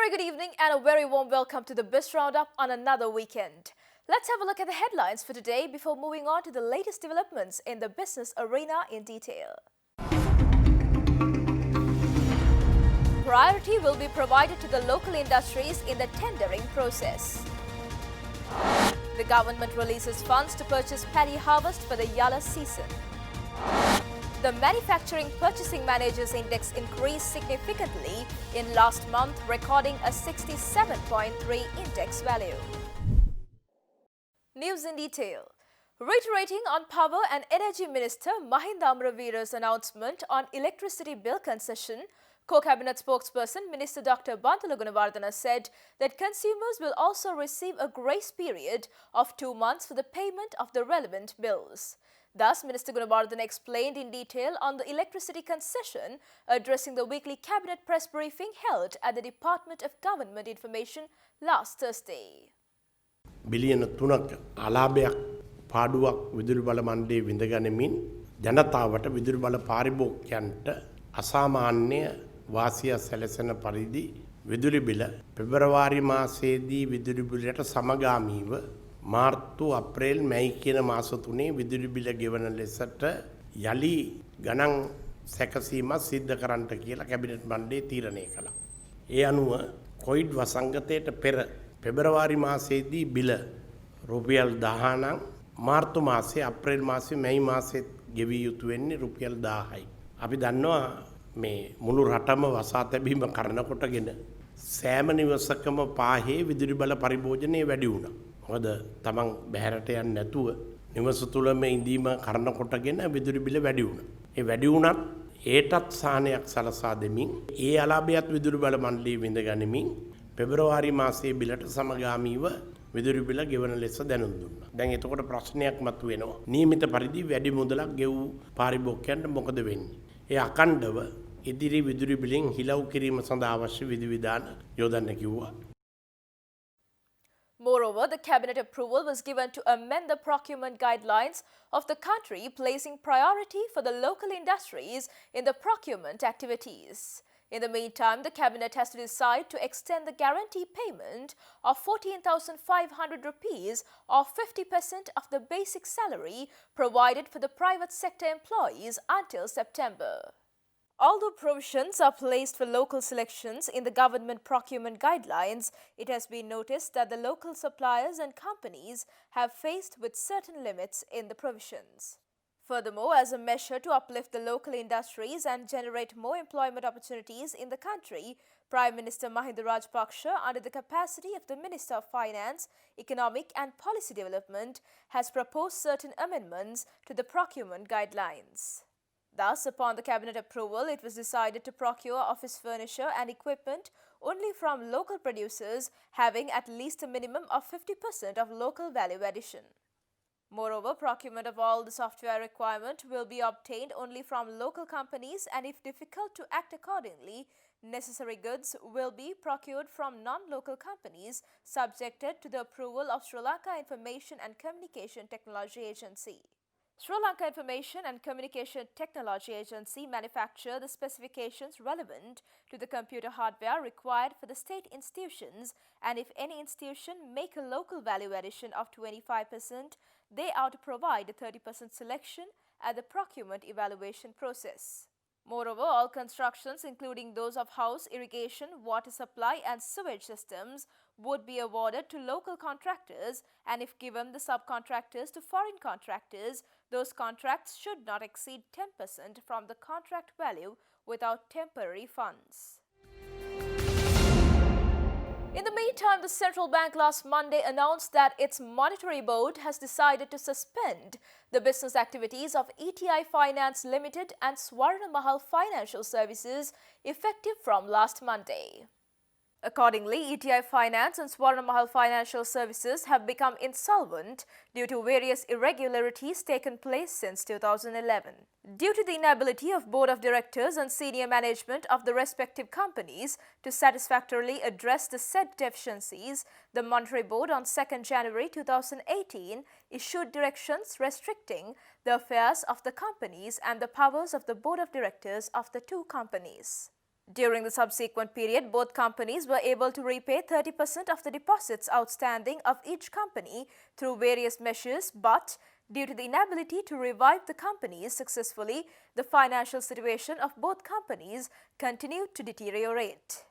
very good evening and a very warm welcome to the Biz RoundUp on another weekend. Let's have a look at the headlines for today before moving on to the latest developments in the business arena in detail. Priority will be provided to the local industries in the tendering process. The government releases funds to purchase paddy harvest for the Yalla season. The Manufacturing Purchasing Managers Index increased significantly in last month, recording a 67.3 index value. News in detail. Reiterating on Power and Energy Minister Mahinda Amaraweera's announcement on electricity bill concession, Co-Cabinet spokesperson Minister Dr. Bantula Gunawardena said that consumers will also receive a grace period of 2 months for the payment of the relevant bills. Thus, Minister Gunawardena explained in detail on the electricity concession, addressing the weekly Cabinet press briefing held at the Department of Government Information last Thursday. Billion 3ක් අලාභයක් පාඩුවක් විදුලි බල මණ්ඩලයේ විඳගනිමින් ජනතාවට විදුලි බල පාරිභෝගිකයන්ට අසාමාන්‍ය වාසිය සැලසෙන පරිදි විදුලි බිල පෙබරවාරි මාසයේදී විදුලි බිලට සමගාමීව මාර්තු අප්‍රේල් මැයි කියන මාස තුනේ විදුලි බිල ගෙවන ලෙසට යලි ගණන් සැකසීමක් සිද්ධ කරන්නට කියලා කැබිනට් මණ්ඩලය තීරණය කළා. ඒ අනුව කොවිඩ් වසංගතයට පෙර පෙබරවාරි මාසයේදී බිල රුපියල් 10 නම් මාර්තු මාසයේ අප්‍රේල් මාසයේ මැයි මාසයේ ගෙවිය යුතු වෙන්නේ රුපියල් 1000යි. අපි දන්නවා මේ මුළු රටම වසා තැබීම කරනකොටගෙන සෑම නිවසකම පාහේ විදුලි බල පරිභෝජනය වැඩි වුණා. මොකද තමන් බැහැරට යන්නේ නැතුව නිවස තුලම ඉඳීම කරනකොටගෙන විදුලි බිල වැඩි වුණා. ඒ වැඩි වුණත් ඒටත් සාහනයක් සලසා දෙමින් ඒ අලාභයත් විදුලි බල මණ්ඩලයේ විඳ ගනිමින් පෙබරවාරි මාසයේ බිලට සමගාමීව විදුලි බිල ගෙවන ලෙස දැනුම් දුන්නා. දැන් එතකොට ප්‍රශ්නයක් මතුවෙනවා. නියමිත පරිදි වැඩි මුදලක් ගෙවූ පාරිභෝගිකයන්ට මොකද වෙන්නේ? ඒ අකණ්ඩව ඉදිරි විදුලි බිලෙන් හිලව් කිරීම සඳහා අවශ්‍ය විධිවිධාන යොදන්න කිව්වා. Moreover, the Cabinet approval was given to amend the procurement guidelines of the country, placing priority for the local industries in the procurement activities. In the meantime, the Cabinet has to decide to extend the guarantee payment of 14,500 rupees or 50% of the basic salary provided for the private sector employees until September. Although provisions are placed for local selections in the government procurement guidelines, it has been noticed that the local suppliers and companies have faced with certain limits in the provisions. Furthermore, as a measure to uplift the local industries and generate more employment opportunities in the country, Prime Minister Mahinda Rajapaksa, under the capacity of the Minister of Finance, Economic and Policy Development, has proposed certain amendments to the procurement guidelines. Thus, upon the Cabinet approval, it was decided to procure office furniture and equipment only from local producers having at least a minimum of 50% of local value addition. Moreover, procurement of all the software requirement will be obtained only from local companies, and if difficult to act accordingly, necessary goods will be procured from non-local companies subjected to the approval of Sri Lanka Information and Communication Technology Agency. Sri Lanka Information and Communication Technology Agency manufacture the specifications relevant to the computer hardware required for the state institutions, and if any institution make a local value addition of 25%, they are to provide a 30% selection at the procurement evaluation process. Moreover, all constructions, including those of house, irrigation, water supply and sewage systems, would be awarded to local contractors, and if given the subcontractors to foreign contractors, those contracts should not exceed 10% from the contract value without temporary funds. In the meantime, the Central Bank last Monday announced that its monetary board has decided to suspend the business activities of ETI Finance Limited and Swarna Mahal Financial Services effective from last Monday. Accordingly, ETI Finance and Swarna Mahal Financial Services have become insolvent due to various irregularities taken place since 2011. Due to the inability of Board of Directors and senior management of the respective companies to satisfactorily address the said deficiencies, the Monetary Board on 2nd January 2018 issued directions restricting the affairs of the companies and the powers of the Board of Directors of the two companies. During the subsequent period, both companies were able to repay 30% of the deposits outstanding of each company through various measures, but due to the inability to revive the companies successfully, the financial situation of both companies continued to deteriorate.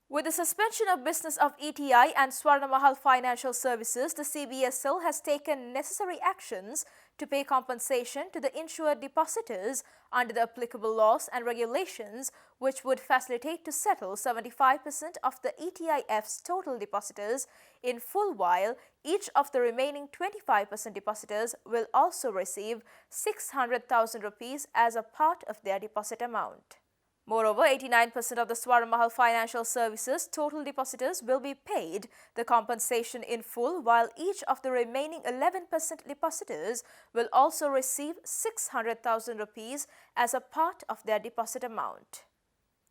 With the suspension of business of ETI and Swarna Mahal Financial Services, the CBSL has taken necessary actions to pay compensation to the insured depositors under the applicable laws and regulations, which would facilitate to settle 75% of the ETIF's total depositors in full, while each of the remaining 25% depositors will also receive 600,000 rupees as a part of their deposit amount. Moreover, 89% of the Swarna Mahal Financial Services total depositors will be paid the compensation in full, while each of the remaining 11% depositors will also receive 600,000 rupees as a part of their deposit amount.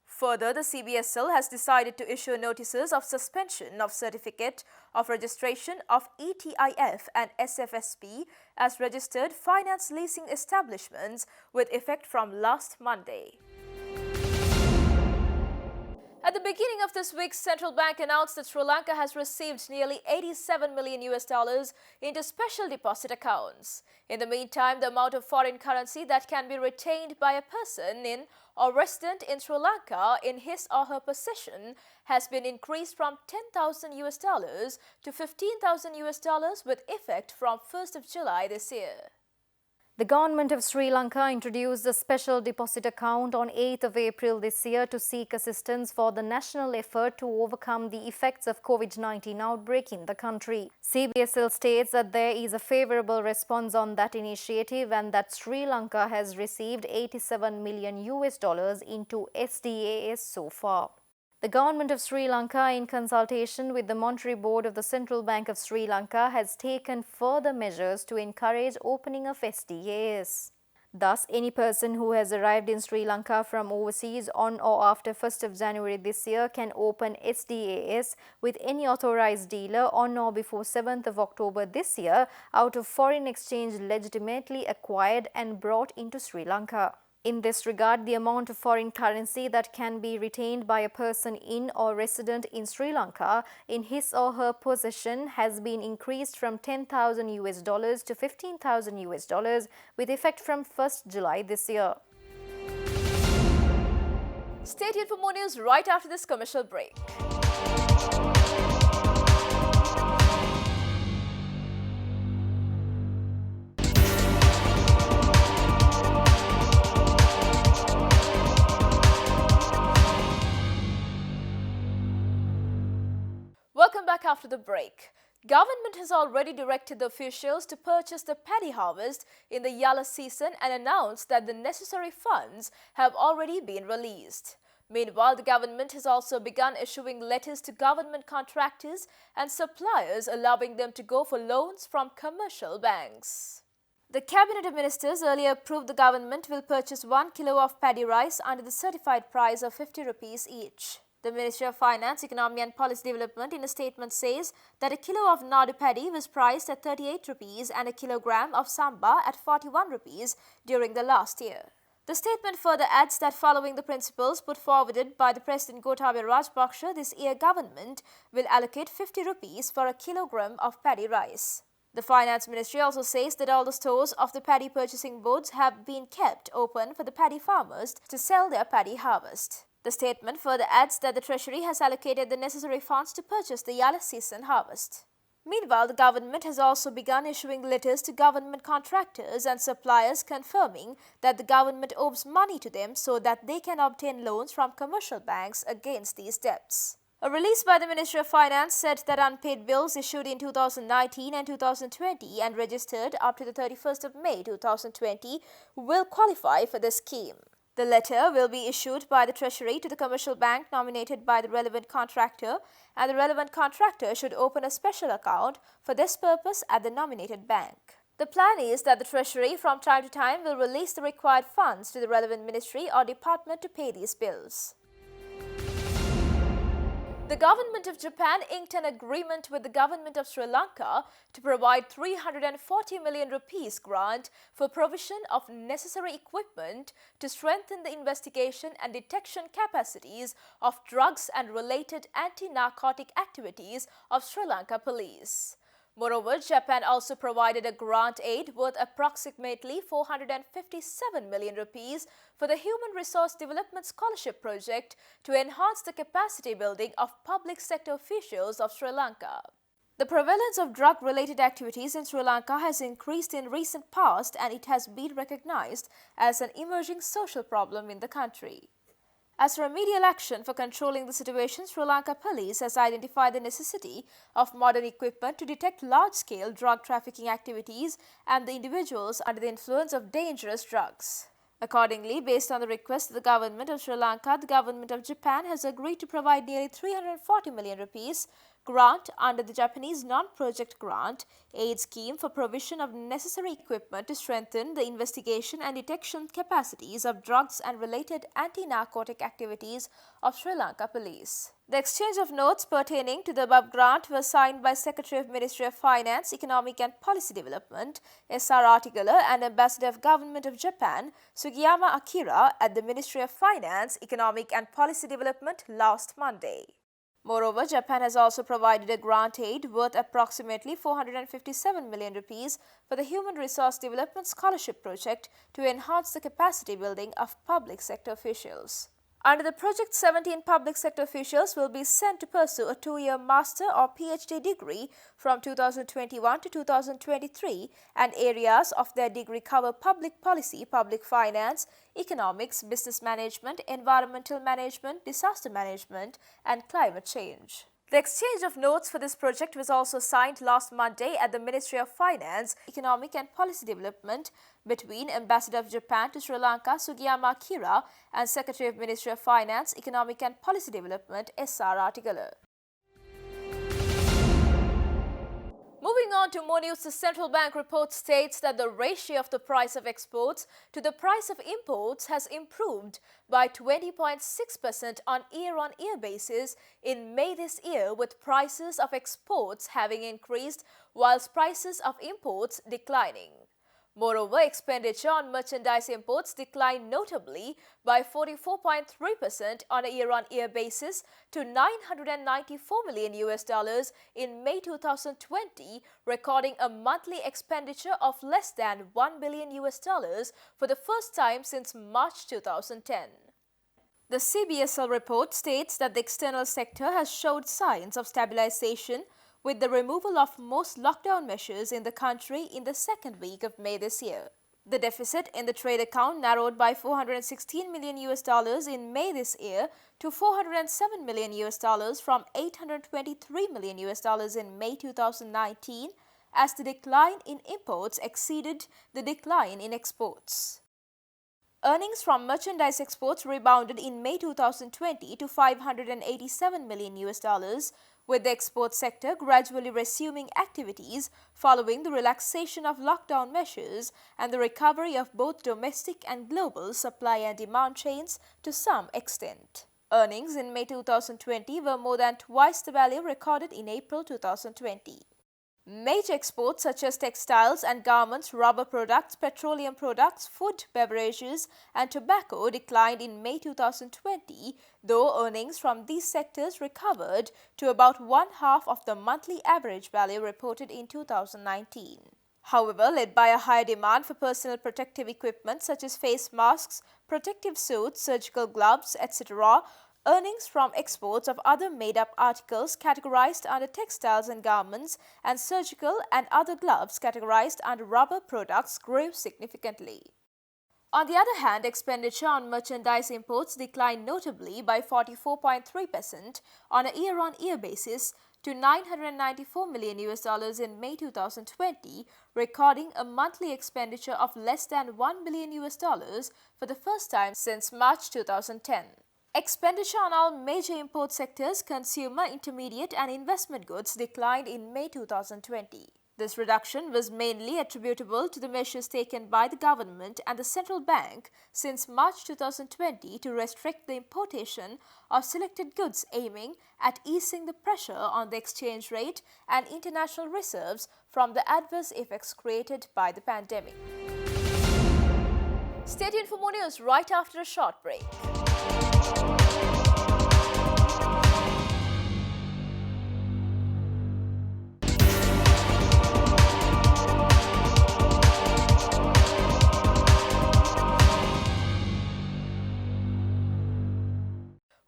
Further, the CBSL has decided to issue notices of suspension of certificate of registration of ETIF and SFSP as registered finance leasing establishments with effect from last Monday. At the beginning of this week, Central Bank announced that Sri Lanka has received nearly $87 million into special deposit accounts. In the meantime, the amount of foreign currency that can be retained by a person in or resident in Sri Lanka in his or her possession has been increased from $10,000 to $15,000 with effect from 1st of July this year. The government of Sri Lanka introduced the special deposit account on 8th of April this year to seek assistance for the national effort to overcome the effects of COVID-19 outbreak in the country. CBSL states that there is a favorable response on that initiative and that Sri Lanka has received $87 million into SDAS so far. The government of Sri Lanka, in consultation with the Monetary Board of the Central Bank of Sri Lanka, has taken further measures to encourage opening of SDAS. Thus, any person who has arrived in Sri Lanka from overseas on or after 1st of January this year can open SDAS with any authorized dealer on or before 7th of October this year out of foreign exchange legitimately acquired and brought into Sri Lanka. In this regard, the amount of foreign currency that can be retained by a person in or resident in Sri Lanka in his or her possession has been increased from $10,000 to $15,000 with effect from 1st July this year. Stay tuned for more news right after this commercial break. Welcome back after the break. Government has already directed the officials to purchase the paddy harvest in the Yalla season and announced that the necessary funds have already been released. Meanwhile, the government has also begun issuing letters to government contractors and suppliers allowing them to go for loans from commercial banks. The Cabinet of Ministers earlier approved the government will purchase 1 kilo of paddy rice under the certified price of 50 rupees each. The Ministry of Finance, Economy and Policy Development in a statement says that a kilo of nadu paddy was priced at 38 rupees and a kilogram of samba at 41 rupees during the last year. The statement further adds that following the principles put forwarded by the President Gotabaya Rajapaksa, this year government will allocate 50 rupees for a kilogram of paddy rice. The Finance Ministry also says that all the stores of the paddy purchasing boards have been kept open for the paddy farmers to sell their paddy harvest. The statement further adds that the Treasury has allocated the necessary funds to purchase the Yalla season harvest. Meanwhile, the government has also begun issuing letters to government contractors and suppliers confirming that the government owes money to them so that they can obtain loans from commercial banks against these debts. A release by the Ministry of Finance said that unpaid bills issued in 2019 and 2020 and registered up to the 31st of May 2020 will qualify for the scheme. The letter will be issued by the Treasury to the commercial bank nominated by the relevant contractor, and the relevant contractor should open a special account for this purpose at the nominated bank. The plan is that the Treasury from time to time will release the required funds to the relevant ministry or department to pay these bills. The government of Japan inked an agreement with the government of Sri Lanka to provide 340 million rupees grant for provision of necessary equipment to strengthen the investigation and detection capacities of drugs and related anti-narcotic activities of Sri Lanka police. Moreover, Japan also provided a grant aid worth approximately 457 million rupees for the Human Resource Development Scholarship Project to enhance the capacity building of public sector officials of Sri Lanka. The prevalence of drug-related activities in Sri Lanka has increased in recent past, and it has been recognized as an emerging social problem in the country. As remedial action for controlling the situation, Sri Lanka police has identified the necessity of modern equipment to detect large-scale drug trafficking activities and the individuals under the influence of dangerous drugs. Accordingly, based on the request of the government of Sri Lanka, the government of Japan has agreed to provide nearly 340 million rupees grant under the Japanese non-project grant aid scheme for provision of necessary equipment to strengthen the investigation and detection capacities of drugs and related anti-narcotic activities of Sri Lanka police. The exchange of notes pertaining to the above grant was signed by Secretary of Ministry of Finance, Economic and Policy Development, S.R. Artigala, and Ambassador of Government of Japan, Sugiyama Akira, at the Ministry of Finance, Economic and Policy Development last Monday. Moreover, Japan has also provided a grant aid worth approximately 457 million rupees for the Human Resource Development Scholarship Project to enhance the capacity building of public sector officials. Under the project, 17 public sector officials will be sent to pursue a 2-year master or PhD degree from 2021 to 2023, and areas of their degree cover public policy, public finance, economics, business management, environmental management, disaster management, and climate change. The exchange of notes for this project was also signed last Monday at the Ministry of Finance, Economic and Policy Development between Ambassador of Japan to Sri Lanka, Sugiyama Akira, and Secretary of Ministry of Finance, Economic and Policy Development, S.R. Artigala. Moving on to more news, the central bank report states that the ratio of the price of exports to the price of imports has improved by 20.6% on year-on-year basis in May this year, with prices of exports having increased whilst prices of imports declining. Moreover, expenditure on merchandise imports declined notably by 44.3% on a year-on-year basis to $994 million in May 2020, recording a monthly expenditure of less than $1 billion for the first time since March 2010. The CBSL report states that the external sector has showed signs of stabilization with the removal of most lockdown measures in the country in the second week of May this year. The deficit in the trade account narrowed by $416 million in May this year to $407 million from $823 million in May 2019, as the decline in imports exceeded the decline in exports. Earnings from merchandise exports rebounded in May 2020 to $587 million, with the export sector gradually resuming activities following the relaxation of lockdown measures and the recovery of both domestic and global supply and demand chains to some extent. Earnings in May 2020 were more than twice the value recorded in April 2020. Major exports such as textiles and garments, rubber products, petroleum products, food, beverages, and tobacco declined in May 2020, though earnings from these sectors recovered to about one-half of the monthly average value reported in 2019. However, led by a higher demand for personal protective equipment such as face masks, protective suits, surgical gloves, etc., earnings from exports of other made-up articles categorized under textiles and garments and surgical and other gloves categorized under rubber products grew significantly. On the other hand, expenditure on merchandise imports declined notably by 44.3% on a year-on-year basis to $994 million in May 2020, recording a monthly expenditure of less than $1 billion for the first time since March 2010. Expenditure on all major import sectors, consumer, intermediate and investment goods declined in May 2020. This reduction was mainly attributable to the measures taken by the government and the central bank since March 2020 to restrict the importation of selected goods, aiming at easing the pressure on the exchange rate and international reserves from the adverse effects created by the pandemic. Stay tuned for more news right after a short break.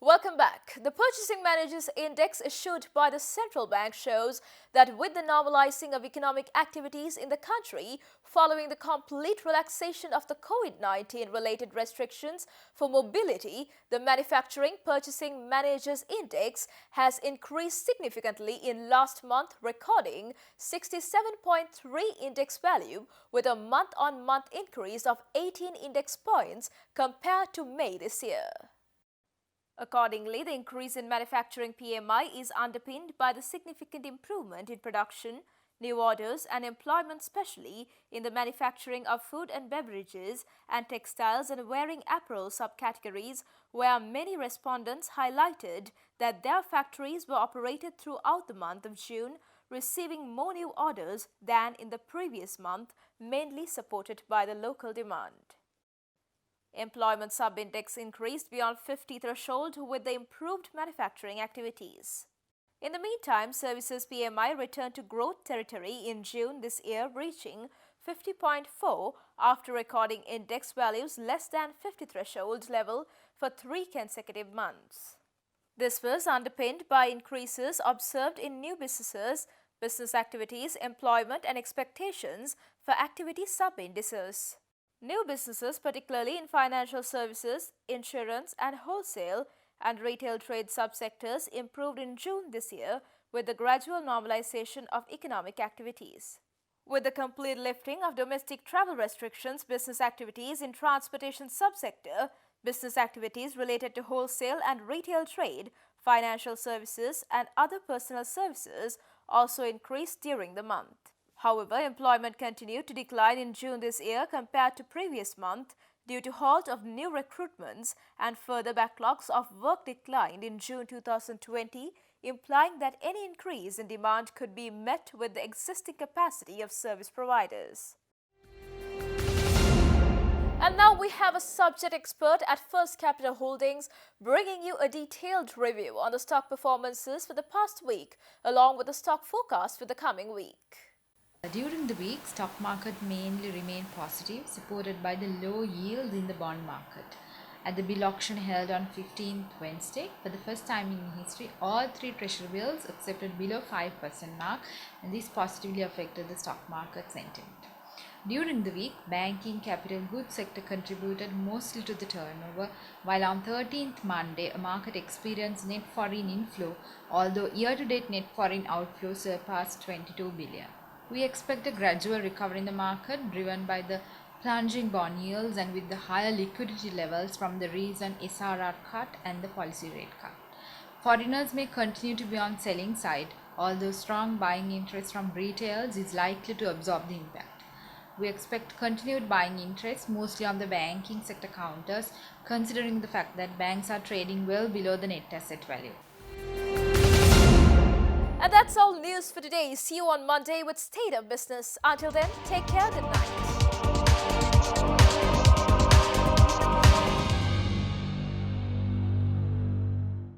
Welcome back. The Purchasing Managers Index issued by the central bank shows that with the normalizing of economic activities in the country following the complete relaxation of the COVID-19 related restrictions for mobility, the Manufacturing Purchasing Managers Index has increased significantly in last month, recording 67.3 index value with a month-on-month increase of 18 index points compared to May this year. Accordingly, the increase in manufacturing PMI is underpinned by the significant improvement in production, new orders and employment, especially in the manufacturing of food and beverages and textiles and wearing apparel subcategories, where many respondents highlighted that their factories were operated throughout the month of June, receiving more new orders than in the previous month, mainly supported by the local demand. Employment sub-index increased beyond 50 threshold with the improved manufacturing activities. In the meantime, services PMI returned to growth territory in June this year, reaching 50.4 after recording index values less than 50 threshold level for 3 consecutive months. This was underpinned by increases observed in new businesses, business activities, employment and expectations for activity sub-indices. New businesses, particularly in financial services, insurance and wholesale and retail trade subsectors, improved in June this year with the gradual normalization of economic activities. With the complete lifting of domestic travel restrictions, business activities in transportation subsector, business activities related to wholesale and retail trade, financial services and other personal services also increased during the month. However, employment continued to decline in June this year compared to previous month due to halt of new recruitments, and further backlogs of work declined in June 2020, implying that any increase in demand could be met with the existing capacity of service providers. And now we have a subject expert at First Capital Holdings bringing you a detailed review on the stock performances for the past week, along with the stock forecast for the coming week. During the week, stock market mainly remained positive, supported by the low yields in the bond market. At the bill auction held on 15th Wednesday, for the first time in history, all 3 treasury bills accepted below 5% mark, and this positively affected the stock market sentiment. During the week, banking, capital goods sector contributed mostly to the turnover, while on 13th Monday, a market experienced net foreign inflow, although year-to-date net foreign outflow surpassed 22 billion. We expect a gradual recovery in the market driven by the plunging bond yields and with the higher liquidity levels from the recent SRR cut and the policy rate cut. Foreigners may continue to be on selling side, although strong buying interest from retailers is likely to absorb the impact. We expect continued buying interest mostly on the banking sector counters, considering the fact that banks are trading well below the net asset value. And that's all news for today. See you on Monday with State of Business. Until then, take care. Good night.